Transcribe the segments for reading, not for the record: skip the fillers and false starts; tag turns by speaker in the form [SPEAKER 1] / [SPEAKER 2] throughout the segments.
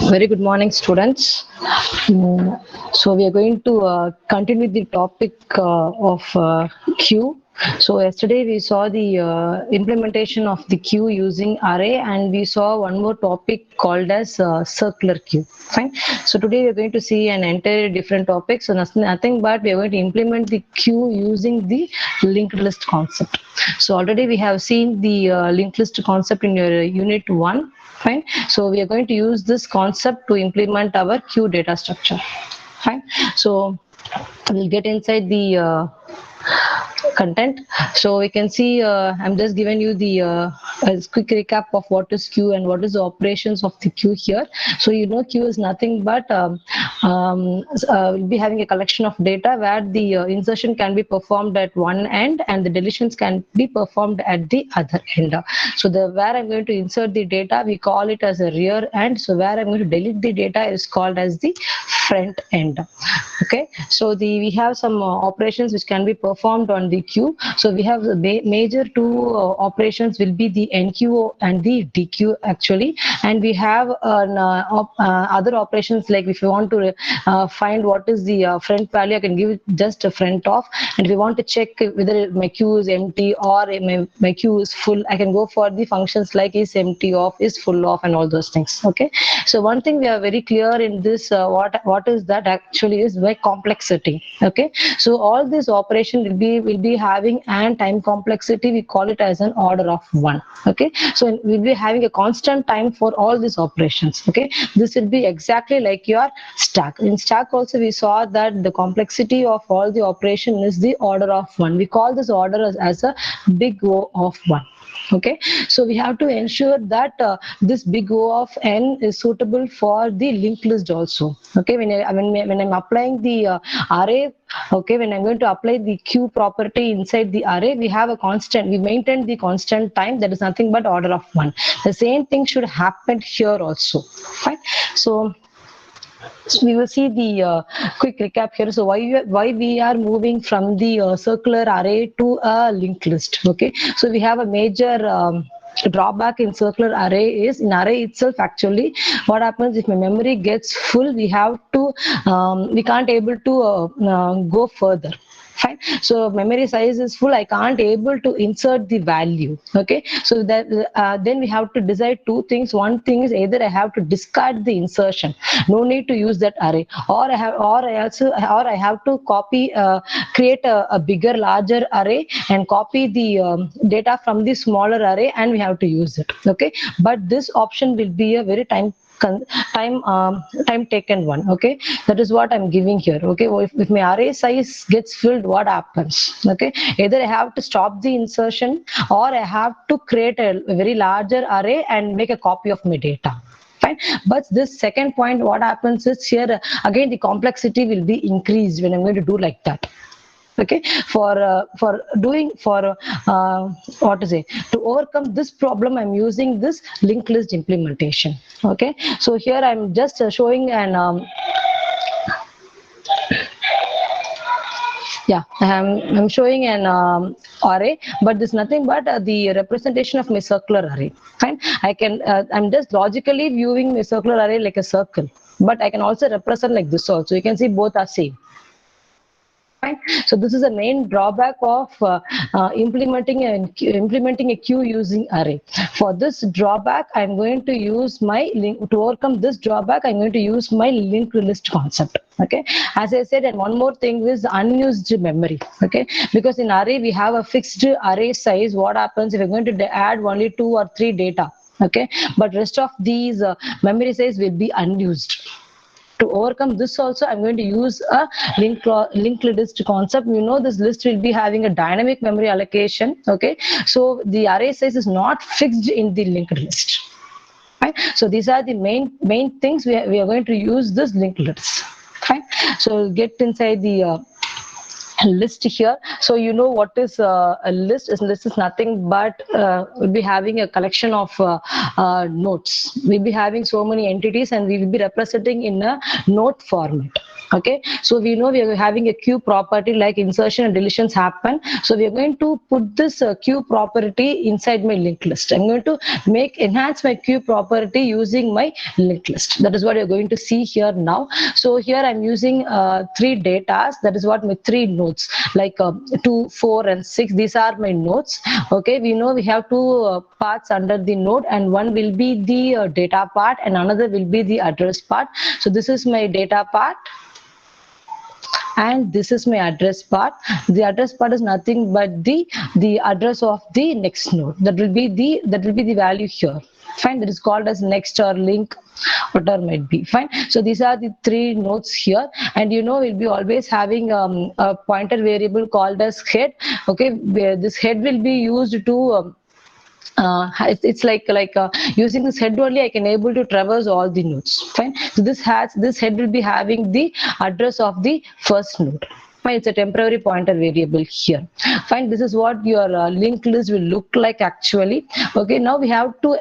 [SPEAKER 1] Very good morning, students. So we are going to continue the topic of queue. So yesterday we saw the implementation of the queue using array, and we saw one more topic called as circular queue. Fine. So today we are going to see an entirely different topic. So nothing but we are going to implement the queue using the linked list concept. So already we have seen the linked list concept in your unit 1. Fine. So we are going to use this concept to implement our queue data structure. Fine. So we'll get inside the content. So we can see I'm just giving you the a quick recap of what is queue and what is the operations of the queue here. So you know queue is nothing but we'll be having a collection of data where the insertion can be performed at one end and the deletions can be performed at the other end. So the where I'm going to insert the data, we call it as a rear end. So where I'm going to delete the data is called as the front end. Okay, so we have some operations which can be performed on the queue. So we have the major two operations will be the NQ and the DQ actually, and we have other operations like if you want to find what is the front value, I can give just a front off, and if you want to check whether my queue is empty or my queue is full, I can go for the functions like is empty off, is full off, and all those things. Okay, so one thing we are very clear in this what is that actually is by complexity. Okay, so all this operation will be having an time complexity, we call it as an order of 1. Okay, so we'll be having a constant time for all these operations. Okay, this will be exactly like your stack. In stack also we saw that the complexity of all the operation is the order of 1. We call this order as a big O of 1. Okay, so we have to ensure that this big O of n is suitable for the linked list also. Okay, when I'm applying the array, okay, when I'm going to apply the queue property inside the array, we have a constant, we maintain the constant time, that is nothing but order of 1. The same thing should happen here also. Fine. So we will see the quick recap here. So why we are moving from the circular array to a linked list. Okay, so we have a major drawback in circular array is in array itself actually what happens if my memory gets full, we have to we can't able to go further. Fine. So memory size is full, I can't able to insert the value. Okay, so that then we have to decide two things. One thing is either I have to discard the insertion, no need to use that array, or I have to copy create a bigger larger array and copy the data from the smaller array, and we have to use it. Okay, but this option will be a very time taken one. Okay, that is what I'm giving here. Okay, if my array size gets filled, what happens? Okay, either I have to stop the insertion or I have to create a very larger array and make a copy of my data. Fine. But this second point, what happens is here again the complexity will be increased when I'm going to do like that. Okay, for doing for what to say, to overcome this problem, I'm using this linked list implementation. Okay, so here I'm just showing an yeah, I'm showing an array, but there's nothing but the representation of my circular array. Fine, I can I'm just logically viewing my circular array like a circle, but I can also represent like this also. You can see both are same. Fine. So this is the main drawback of implementing a queue using array. For this drawback, I'm going to use my link to overcome this drawback. I'm going to use my linked list concept. Okay, as I said, and one more thing is unused memory. Okay, because in array we have a fixed array size. What happens if we're going to add only 2 or 3 data? Okay, but rest of these memory size will be unused. To overcome this also, I'm going to use a linked list concept. You know, this list will be having a dynamic memory allocation. Okay, so the array size is not fixed in the linked list. Right? So these are the main things we are going to use this linked list. Fine. So get inside the list here. So you know what is a list? List is nothing but we'll be having a collection of notes. We'll be having so many entities and we will be representing in a note format. Okay, so we know we are having a queue property like insertion and deletions happen. So we are going to put this queue property inside my linked list. I'm going to enhance my queue property using my linked list. That is what you're going to see here now. So here I'm using 3 datas. That is what my 3 nodes like 2, 4 and 6. These are my nodes. Okay, we know we have 2 parts under the node, and one will be the data part and another will be the address part. So this is my data part and this is my address part. The address part is nothing but the address of the next node. That will be the value here. Fine, that is called as next or link, whatever might be. Fine, so these are the 3 nodes here, and you know we'll be always having a pointer variable called as head. Okay, where this head will be used to it's like using this head only I can able to traverse all the nodes. Fine, so this head will be having the address of the first node. Fine, it's a temporary pointer variable here. Fine, this is what your linked list will look like actually. Okay, now we have to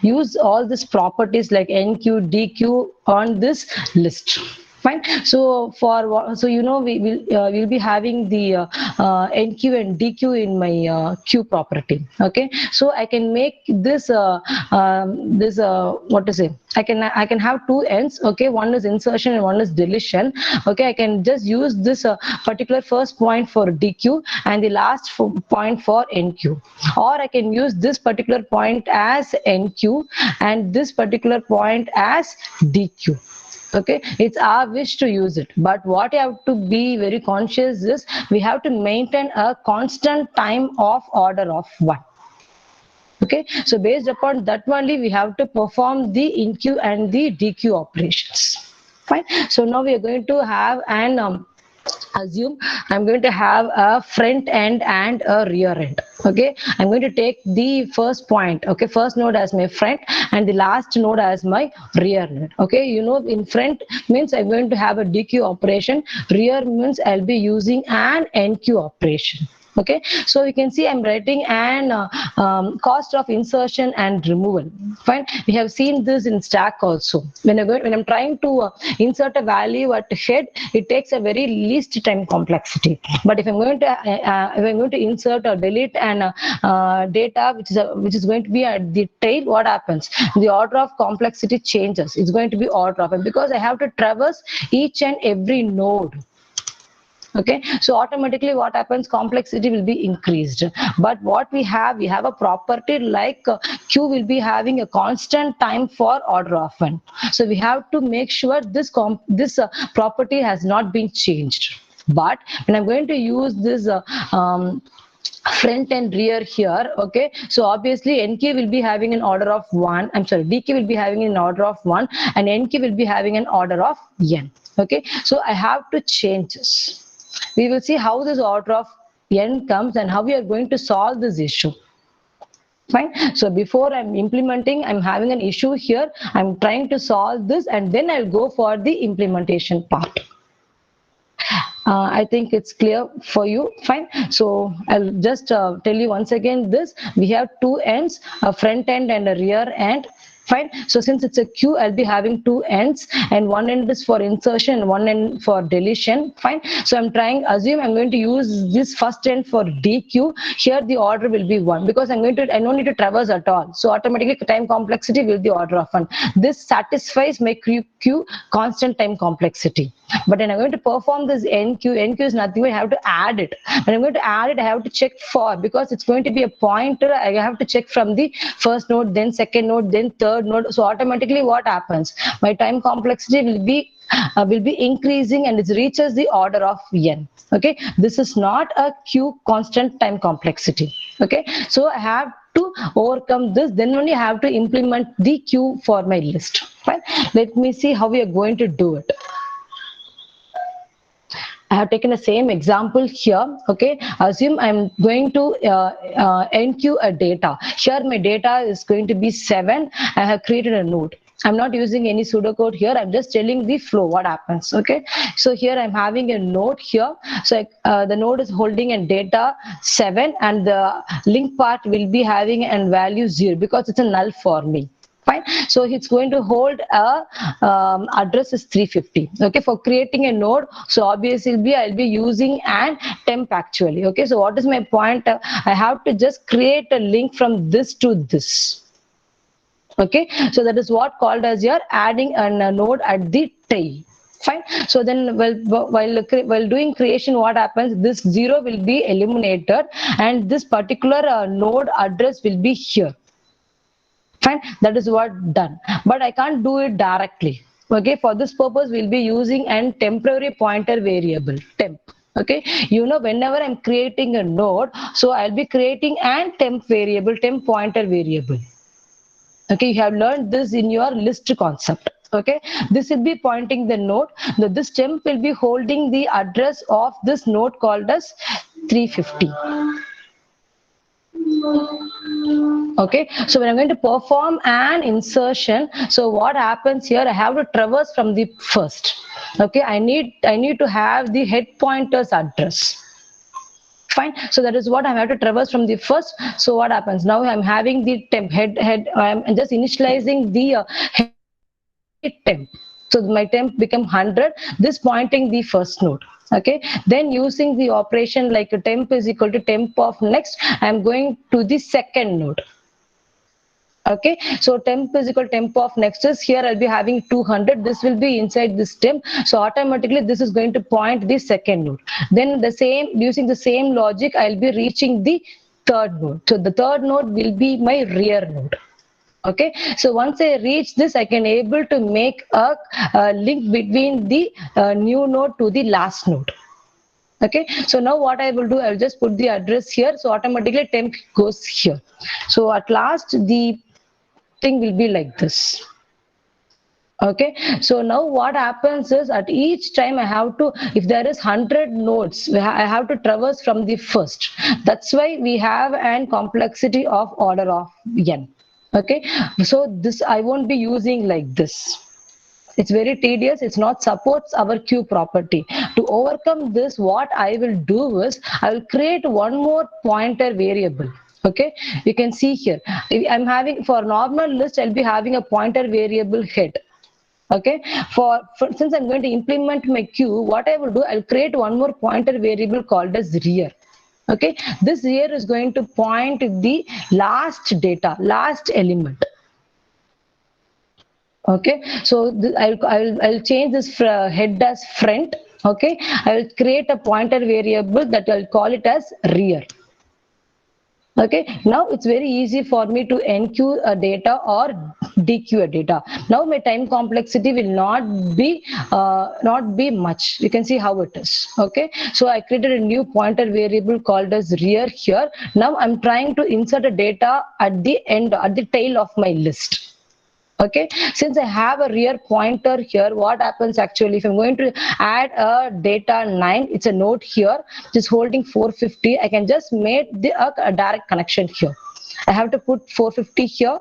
[SPEAKER 1] use all these properties like NQ, DQ on this list. Fine, so you know we'll be having the NQ and DQ in my queue property. Okay, so I can make this what to say, I can have 2 ends. Okay, one is insertion and one is deletion. Okay, I can just use this particular first point for DQ and the last point for NQ, or I can use this particular point as NQ and this particular point as DQ. Okay, it's our wish to use it, but what you have to be very conscious is we have to maintain a constant time of order of 1. Okay, so based upon that only we have to perform the InQ and the DQ operations. Fine, so now we are going to have an assume I'm going to have a front end and a rear end. Okay, I'm going to take the first point, okay, first node as my front and the last node as my rear node. Okay, you know in front means I'm going to have a DQ operation, rear means I'll be using an NQ operation. Okay, so you can see I'm writing an cost of insertion and removal. Fine, we have seen this in stack also. When I'm trying to insert a value at head, it takes a very least time complexity. But if I'm going to insert or delete an data which is going to be at the tail, what happens? The order of complexity changes. It's going to be order of, and because I have to traverse each and every node. Okay, so automatically what happens, complexity will be increased. But what we have a property like Q will be having a constant time for order of 1. So we have to make sure this property has not been changed. But when I'm going to use this front and rear here, okay, so obviously NQ will be having an order of 1, I'm sorry, DQ will be having an order of 1 and NQ will be having an order of n. Okay, so I have to change this. We will see how this order of n comes and how we are going to solve this issue. Fine, so before I'm implementing, I'm having an issue here, I'm trying to solve this and then I'll go for the implementation part. I think it's clear for you. Fine, so I'll just tell you once again this. We have 2 ends, a front end and a rear end. Fine, so since it's a queue, I'll be having 2 ends and one end is for insertion and one end for deletion. Fine, so I'm assume I'm going to use this first end for DQ. Here the order will be 1 because I don't need to traverse at all. So automatically time complexity will be order of 1. This satisfies my queue constant time complexity. But when I'm going to perform this NQ is nothing, I have to add it. When I'm going to add it, I have to check for, because it's going to be a pointer, I have to check from the first node, then second node, then third node. So automatically what happens? My time complexity will be increasing and it reaches the order of n. Okay, this is not a queue constant time complexity. Okay, so I have to overcome this, then only I have to implement the queue for my list. Fine, let me see how we are going to do it. I have taken the same example here. Okay, assume I'm going to NQ a data. Here my data is going to be 7. I have created a node. I'm not using any pseudocode here. I'm just telling the flow, what happens. Okay. So here I'm having a node here. So the node is holding a data 7 and the link part will be having an value 0 because it's a null for me. Fine. So it's going to hold a address is 350. Okay. For creating a node, so obviously I'll be using an temp actually. Okay. So what is my point? I have to just create a link from this to this. Okay, so that is what called as you're adding a node at the tail. Fine. So then while doing creation, what happens, this 0 will be eliminated and this particular node address will be here. Fine, that is what done, but I can't do it directly. Okay, for this purpose we'll be using an temporary pointer variable, temp. Okay, whenever I'm creating a node, so I'll be creating an temp variable, temp pointer variable. Okay, you have learned this in your list concept. Okay, this will be pointing the node. This temp will be holding the address of this node called as 350. Okay, so when I'm going to perform an insertion, so what happens here, I have to traverse from the first. Okay, I need to have the head pointer's address. Fine, so that is what I have to traverse from the first. So what happens now, I'm having the temp head, I'm just initializing the head temp. So my temp become 100, this pointing the first node. Okay, then using the operation like a temp is equal to temp of next, I'm going to the second node. Okay, so temp is equal to temp of next is here, I'll be having 200, this will be inside this temp, so automatically this is going to point the second node. Then the same, using the same logic, I'll be reaching the third node. So the third node will be my rear node. Okay, so once I reach this, I can able to make a link between the new node to the last node. Okay, so now what I will do, I'll just put the address here, so automatically temp goes here. So at last the thing will be like this. Okay, so now what happens is at each time I have to, if there is 100 nodes, I have to traverse from the first. That's why we have an complexity of order of n. Okay, so this I won't be using like this. It's very tedious, it's not supports our queue property. To overcome this, what I will do is I will create one more pointer variable. Okay, you can see here, I'm having for normal list, I'll be having a pointer variable head. Okay, for since I'm going to implement my queue, what I will do, I'll create one more pointer variable called as rear. Okay, this rear is going to point the last data, last element. Okay, so I'll change this head as front. Okay, I will create a pointer variable that I'll call it as rear. Okay, now it's very easy for me to enqueue a data or dequeue a data. Now my time complexity will not be much. You can see how it is. Okay, so I created a new pointer variable called as rear here. Now I'm trying to insert a data at the end, at the tail of my list. Okay, since I have a rear pointer here, what happens actually, if I'm going to add a data 9, it's a node here, just holding 450, I can just make a direct connection here. I have to put 450 here.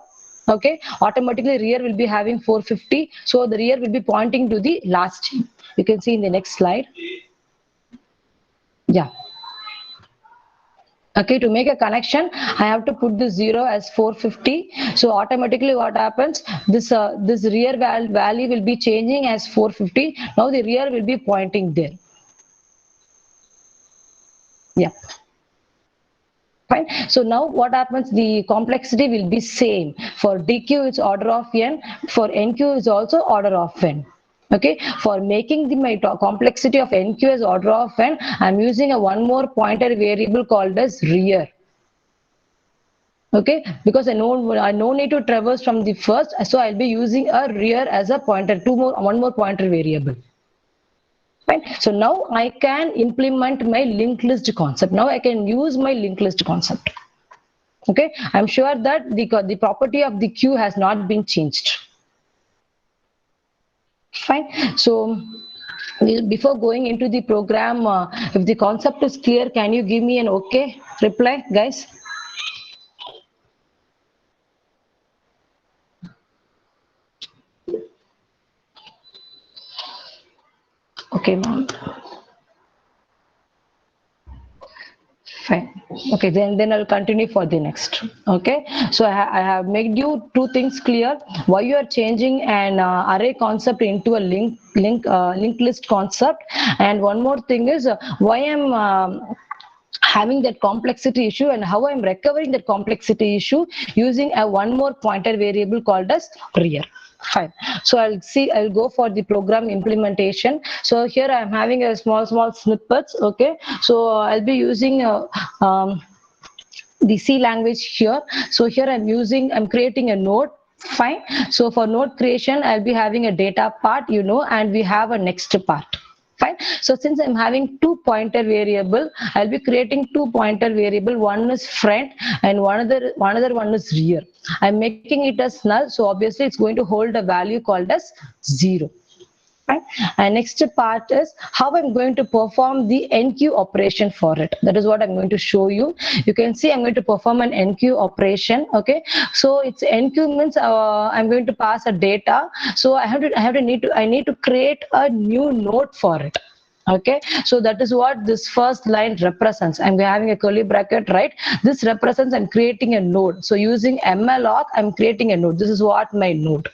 [SPEAKER 1] Okay, automatically rear will be having 450, so the rear will be pointing to the last. You can see in the next slide. Yeah. Okay, to make a connection, I have to put the 0 as 450. So automatically what happens, this rear value will be changing as 450. Now the rear will be pointing there. Yeah. Fine. So now what happens, the complexity will be same. For DQ it's order of n, for NQ is also order of n. Okay, for making my complexity of NQ as order of n, I'm using a one more pointer variable called as rear. Okay, because I no need to traverse from the first, so I'll be using a rear as a pointer, one more pointer variable. Fine. So now I can implement my linked list concept. Now I can use my linked list concept. Okay, I'm sure that the property of the queue has not been changed. Fine. So before going into the program, if the concept is clear, can you give me an okay reply, guys? Okay, ma'am. Fine. Okay, then I'll continue for the next. Okay, so I have made you two things clear: why you are changing an array concept into a linked list concept, and one more thing is why I'm having that complexity issue and how I'm recovering that complexity issue using a one more pointer variable called as rear. Fine. So I'll go for the program implementation. So here I'm having a small snippets. Okay. So I'll be using the C language here. So here I'm creating a node. Fine. So for node creation, I'll be having a data part, and we have a next part. Fine. So since I'm having two pointer variable, I'll be creating two pointer variable. One is front and one other one is rear. I'm making it as null. So obviously it's going to hold a value called as 0. Right? And next part is how I'm going to perform the enqueue operation for it. That is what I'm going to show you. You can see I'm going to perform an enqueue operation. Okay, so it's enqueue means I'm going to pass a data. So I need to create a new node for it. Okay, so that is what this first line represents. I'm having a curly bracket, right? This represents I'm creating a node. So using mloc, I'm creating a node. This is what my node.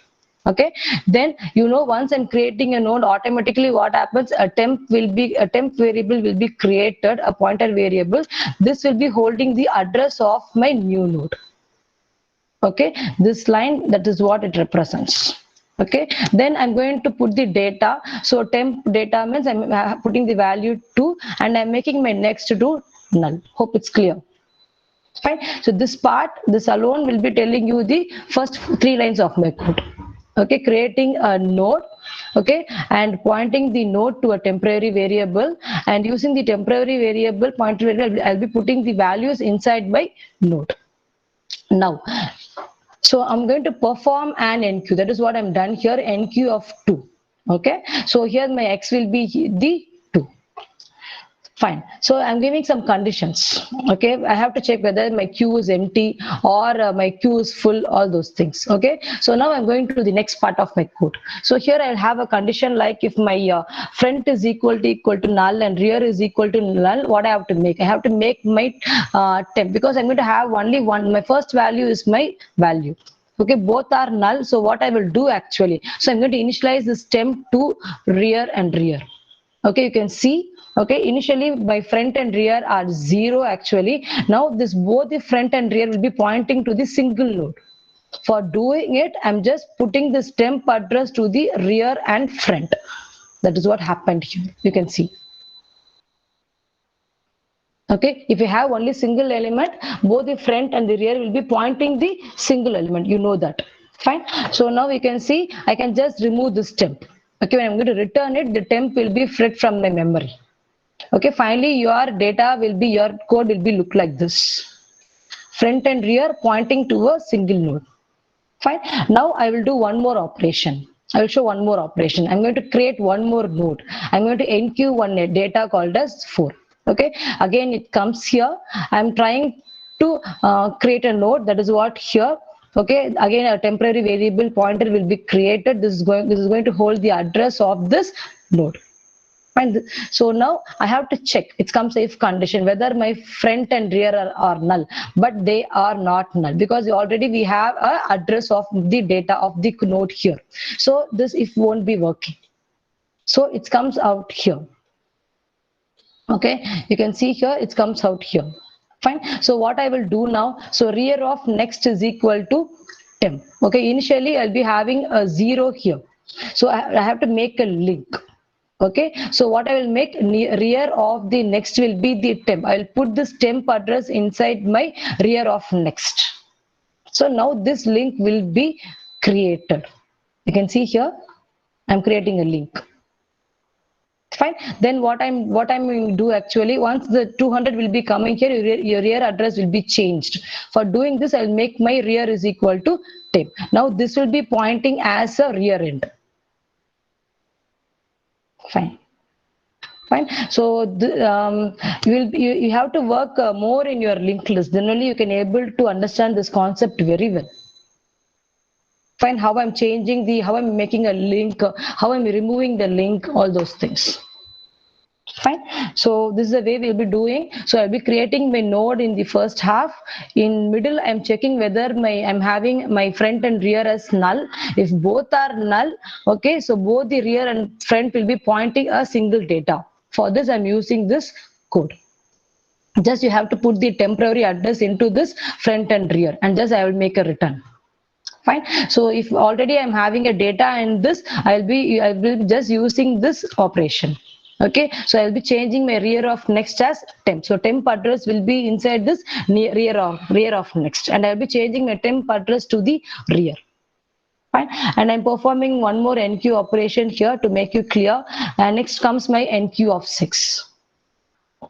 [SPEAKER 1] Okay, then once I'm creating a node, automatically what happens, a temp variable will be created, a pointer variable. This will be holding the address of my new node. Okay, this line, that is what it represents. Okay, then I'm going to put the data. So temp data means I'm putting the value 2 and I'm making my next to null. Hope it's clear. Fine. So this alone will be telling you the first 3 lines of my code. Okay, creating a node, okay, and pointing the node to a temporary variable, and using the temporary variable pointer variable, I'll be putting the values inside my node. Now, so I'm going to perform an enqueue. That is what I'm done here, enqueue of 2. Okay, so here my x will be the 2. Fine. So I'm giving some conditions. Okay, I have to check whether my queue is empty or my queue is full, all those things. Okay, so now I'm going to the next part of my code. So here I'll have a condition like if my front is equal to null and rear is equal to null, what I have to make? I have to make my temp, because I'm going to have only one. My first value is my value. Okay, both are null. So what I will do actually, so I'm going to initialize this temp to rear and rear. Okay, you can see. Okay, initially my front and rear are 0 actually. Now this both the front and rear will be pointing to the single node. For doing it, I'm just putting this temp address to the rear and front. That is what happened here. You can see. Okay, if you have only single element, both the front and the rear will be pointing the single element. You know that. Fine. So now you can see I can just remove this temp. Okay, when I'm going to return it, the temp will be freed from my memory. Okay, finally your code will be look like this: front and rear pointing to a single node. Fine. Now I will do one more operation. I will show one more operation. I'm going to create one more node. I'm going to enqueue one data called as 4. Okay, again it comes here. I'm trying to create a node. That is what here. Okay, again a temporary variable pointer will be created. This is going to hold the address of this node. Fine. So now I have to check. It comes if condition whether my front and rear are null, but they are not null because already we have a address of the data of the node here. So this if won't be working. So it comes out here. Okay, you can see here it comes out here. Fine. So what I will do now, so rear of next is equal to temp. Okay, initially I'll be having a 0 here. So I have to make a link. Okay, so what I will make, rear of the next will be the temp. I will put this temp address inside my rear of next. So now this link will be created. You can see here I'm creating a link. Fine. Then what I'm going to do actually, once the 200 will be coming here, your rear address will be changed. For doing this, I'll make my rear is equal to temp. Now this will be pointing as a rear end. Fine. Fine. So you have to work more in your linked list. Then only you can able to understand this concept very well. Fine, how I'm changing how I'm making a link, how I'm removing the link, all those things. Fine. So this is the way we'll be doing. So I'll be creating my node in the first half. In middle, I'm checking whether I'm having my front and rear as null. If both are null, okay, so both the rear and front will be pointing a single data. For this, I'm using this code. Just you have to put the temporary address into this front and rear, and just I will make a return. Fine. So if already I'm having a data in this, I will be just using this operation. Okay, so I'll be changing my rear of next as temp. So temp address will be inside this rear of next, and I'll be changing my temp address to the rear. Fine. And I'm performing one more NQ operation here to make you clear. And next comes my NQ of 6.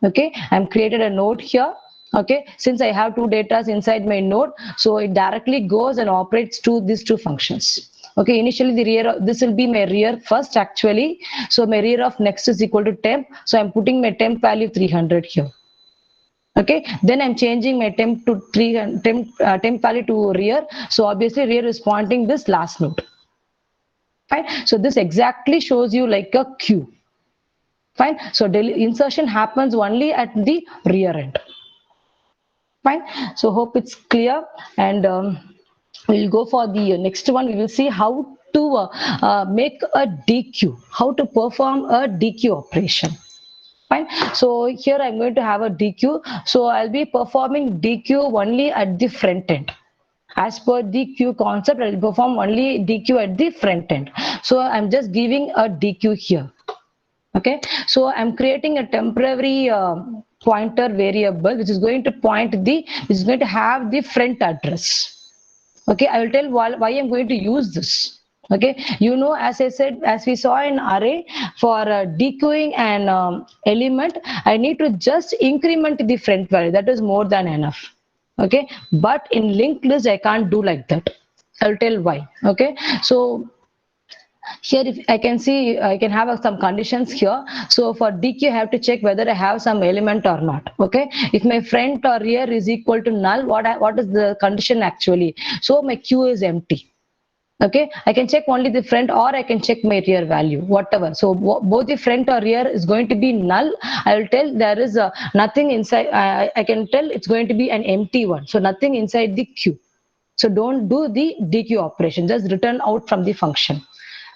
[SPEAKER 1] Okay, I'm created a node here. Okay, since I have two datas inside my node, so it directly goes and operates to these two functions. Okay, initially the rear, this will be my rear first actually. So my rear of next is equal to temp. So I'm putting my temp value 300 here. Okay, then I'm changing my temp to 300, temp value to rear. So obviously rear is pointing this last node. Fine. So this exactly shows you like a queue. Fine. So insertion happens only at the rear end. Fine. So hope it's clear, and we'll go for the next one. We will see how to make a DQ, how to perform a DQ operation. Fine. So here I'm going to have a DQ. So I'll be performing DQ only at the front end. As per the queue concept, I'll perform only DQ at the front end. So I'm just giving a DQ here. Okay, so I'm creating a temporary pointer variable which is going to have the front address. Okay, I will tell why I'm going to use this. Okay, you know, as I said, as we saw in array, for dequeuing an element, I need to just increment the front value. That is more than enough. Okay, but in linked list I can't do like that. I'll tell why. Okay, so here if I can see, I can have some conditions here. So for DQ, I have to check whether I have some element or not. Okay, if my front or rear is equal to null, what is the condition actually? So my Q is empty. Okay, I can check only the front, or I can check my rear value, whatever. So both the front or rear is going to be null. I will tell there is nothing inside. I can tell it's going to be an empty one, so nothing inside the queue. So don't do the DQ operation, just return out from the function.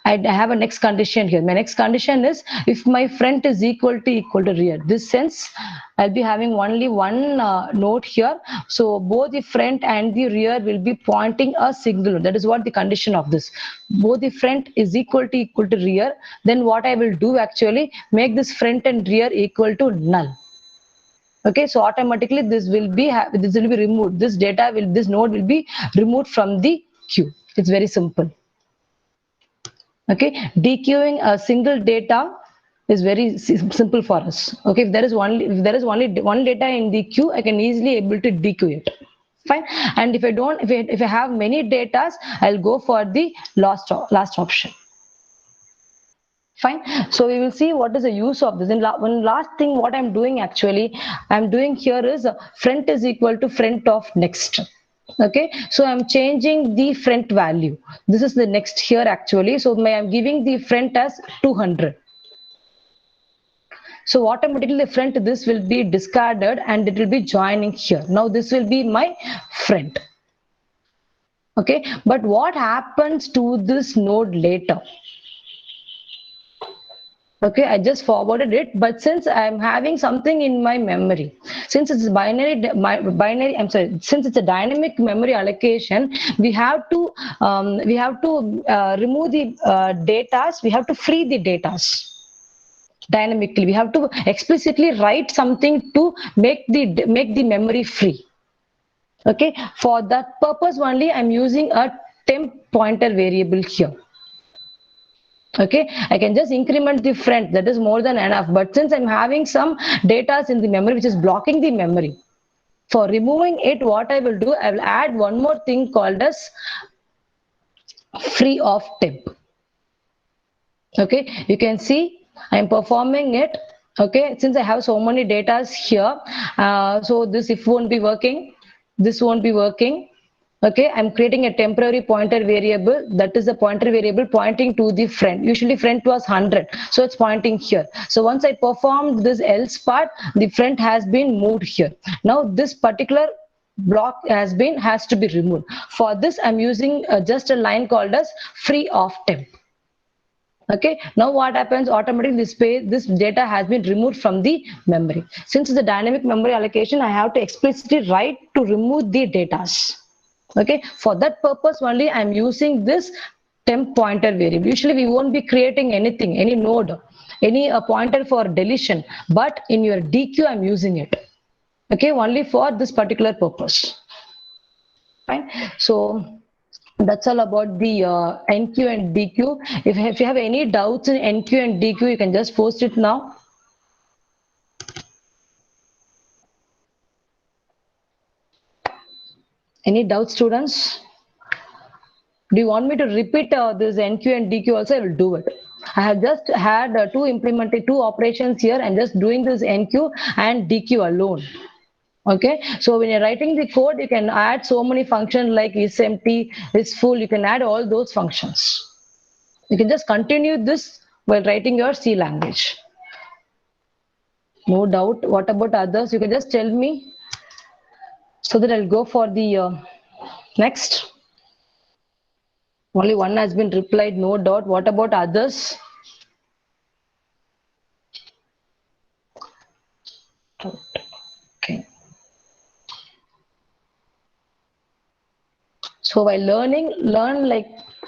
[SPEAKER 1] I have a next condition here. My next condition is if my front is equal to rear. This sense, I'll be having only one node here. So both the front and the rear will be pointing a single. That is what the condition of this. Both the front is equal to rear. Then what I will do actually, make this front and rear equal to null. Okay, so automatically this will be removed. This node will be removed from the queue. It's very simple. Okay, dequeuing a single data is very simple for us. Okay, if there is only one data in the queue, I can easily able to dequeue it. Fine. And if I have many datas, I'll go for the last option. Fine. So we will see what is the use of this. And one last thing, what I'm doing actually, I'm doing here is front is equal to front of next. Okay, so I'm changing the front value. This is the next here actually. So I'm giving the front as 200. So automatically the front, this will be discarded and it will be joining here. Now this will be my front. Okay, but what happens to this node later? Okay, I just forwarded it, but since I'm having something in my memory, since it's since it's a dynamic memory allocation, we have to remove the datas. We have to free the datas dynamically. We have to explicitly write something to make the memory free. Okay, for that purpose only, I'm using a temp pointer variable here. Okay, I can just increment the front, that is more than enough. But since I'm having some data in the memory which is blocking the memory, for removing it, what I will do, I will add one more thing called as free of temp. Okay, you can see I'm performing it. Okay, since I have so many data here, so this if won't be working, this won't be working. Okay, I'm creating a temporary pointer variable, that is a pointer variable pointing to the friend. Usually friend was 100, so it's pointing here. So once I performed this else part, the friend has been moved here. Now this particular block has to be removed. For this I'm using just a line called as free of temp. Okay, now what happens, automatically this data has been removed from the memory. Since it's a dynamic memory allocation, I have to explicitly write to remove the datas. Okay, for that purpose only I'm using this temp pointer variable. Usually we won't be creating anything, any node, any pointer for deletion, but in your DQ I'm using it. Okay, only for this particular purpose. Fine. So that's all about the NQ and DQ. If you have any doubts in NQ and DQ, you can just post it now. Any doubts, students? Do you want me to repeat this NQ and DQ also? I will do it. I have just had two operations here and just doing this NQ and DQ alone. Okay, so when you're writing the code, you can add so many functions like is empty, is full. You can add all those functions. You can just continue this while writing your C language. No doubt. What about others? You can just tell me so that I'll go for the next. Only one has been replied, no doubt. What about others? Okay. So while learn like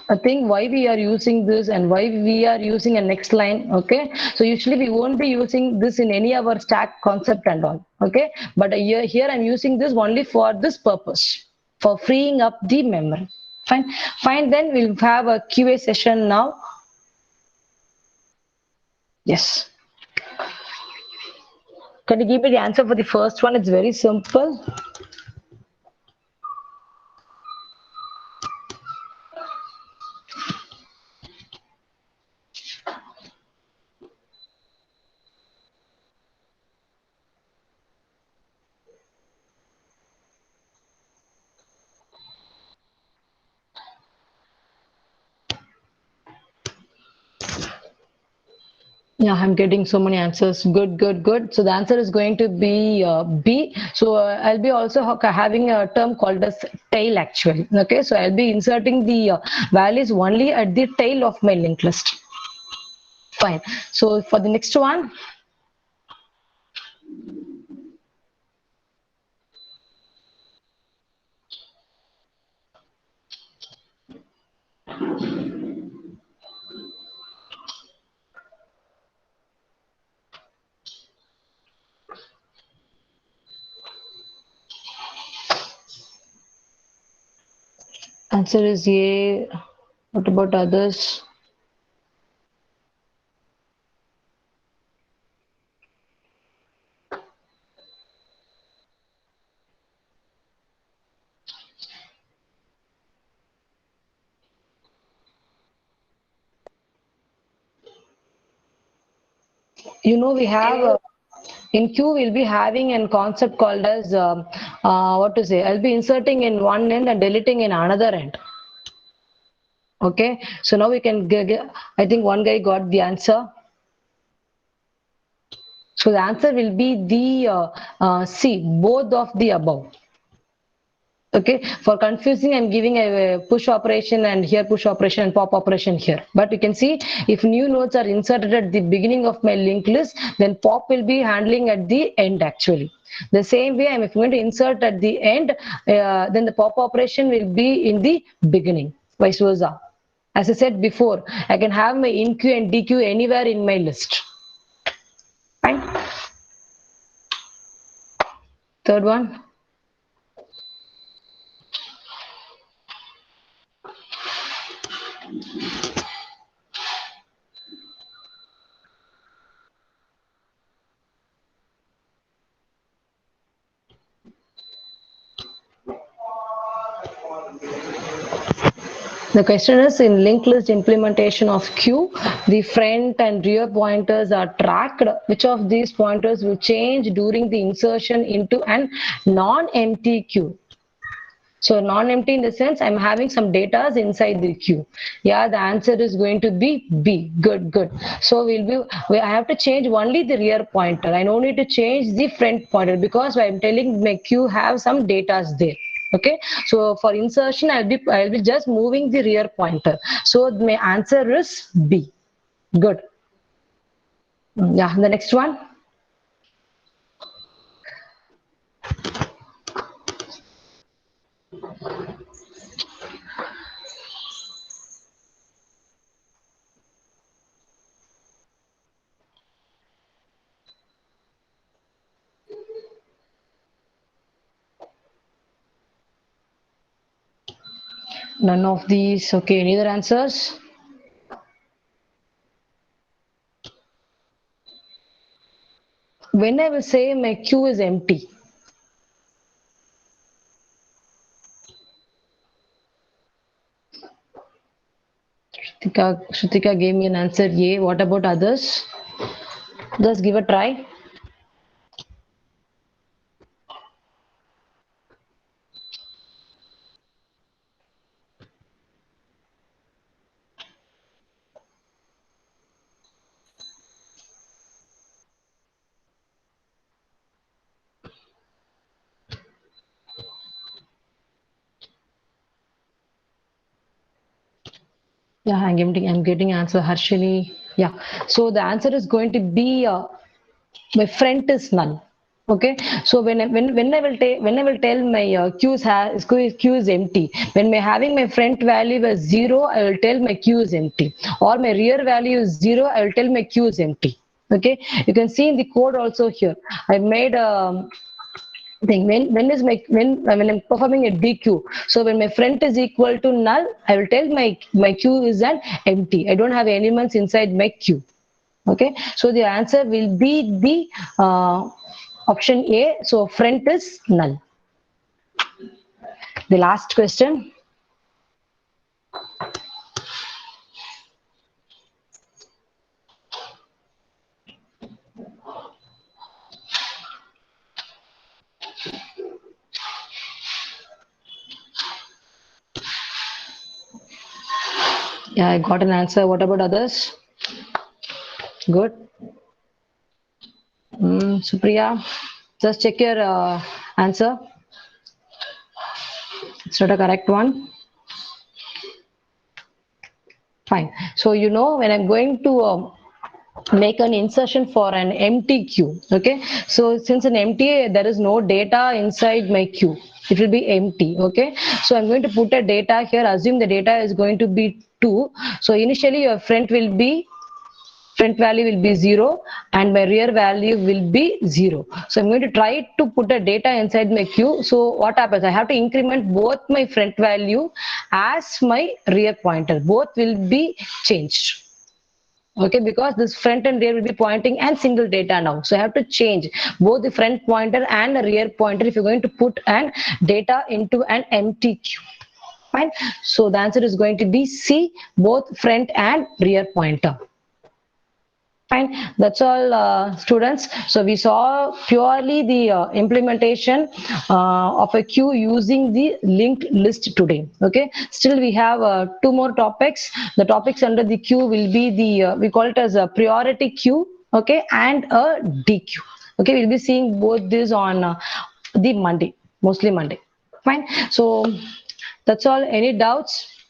[SPEAKER 1] a thing why we are using this and why we are using a next line. Okay, so usually we won't be using this in any of our stack concept and all. Okay, but here I'm using this only for this purpose, for freeing up the memory. Fine, then we'll have a QA session now. Yes, can you give me the answer for the first one? It's very simple. Yeah, I'm getting so many answers. Good. So the answer is going to be B. So I'll be also having a term called as tail actually. Okay, so I'll be inserting the values only at the tail of my linked list. Fine. So for the next one. Answer is A. What about others? We have in Q we'll be having a concept called as what to say. I'll be inserting in one end and deleting in another end. Okay, so now we can get, I think one guy got the answer. So the answer will be the C, both of the above. Okay, for confusing, I'm giving a push operation and here push operation and pop operation here. But you can see if new nodes are inserted at the beginning of my linked list, then pop will be handling at the end actually. The same way, I'm going to insert at the end, then the pop operation will be in the beginning, vice versa. As I said before, I can have my InQ and DQ anywhere in my list. Fine. Third one. The question is, in linked list implementation of Q, the front and rear pointers are tracked. Which of these pointers will change during the insertion into an non-empty queue? So non-empty in the sense I'm having some data inside the queue. Yeah, the answer is going to be B. Good, good. So I have to change only the rear pointer. I don't need to change the front pointer because I'm telling my queue have some data there. Okay, so for insertion, I'll be just moving the rear pointer. So my answer is B. Good. Yeah, the next one. None of these. Okay, any other answers? When I will say my queue is empty, Shrutika gave me an answer. Yeah. What about others? Just give a try. Yeah, I'm getting answer. Harshini. Yeah. So the answer is going to be my front is null. Okay. So when I will tell my queue is empty. When my having my front value as 0, I will tell my queue is empty. Or my rear value is 0, I will tell my queue is empty. Okay. You can see in the code also here. I made thing when I'm performing a DQ. So when my front is equal to null, I will tell my queue is an empty. I don't have elements inside my queue. Okay, so the answer will be the option A. So front is null. The last question. Yeah, I got an answer. What about others? Good. Supriya, just check your answer. It's not a correct one. Fine. So you know when I'm going to make an insertion for an empty queue. Okay, so since an empty, there is no data inside my queue, it will be empty. Okay, so I'm going to put a data here. Assume the data is going to be 2. So initially your front value will be 0 and my rear value will be 0. So I'm going to try to put a data inside my queue. So what happens, I have to increment both my front value as my rear pointer, both will be changed. Okay, because this front and rear will be pointing and single data now. So I have to change both the front pointer and the rear pointer if you're going to put an data into an empty queue. Fine. So the answer is going to be C, both front and rear pointer. Fine. That's all, students. So we saw purely the implementation of a queue using the linked list today. Okay. Still, we have 2 more topics. The topics under the queue will be the we call it as a priority queue. Okay, and a DQ. Okay, we'll be seeing both this on the Monday, mostly Monday. Fine. So that's all. Any doubts?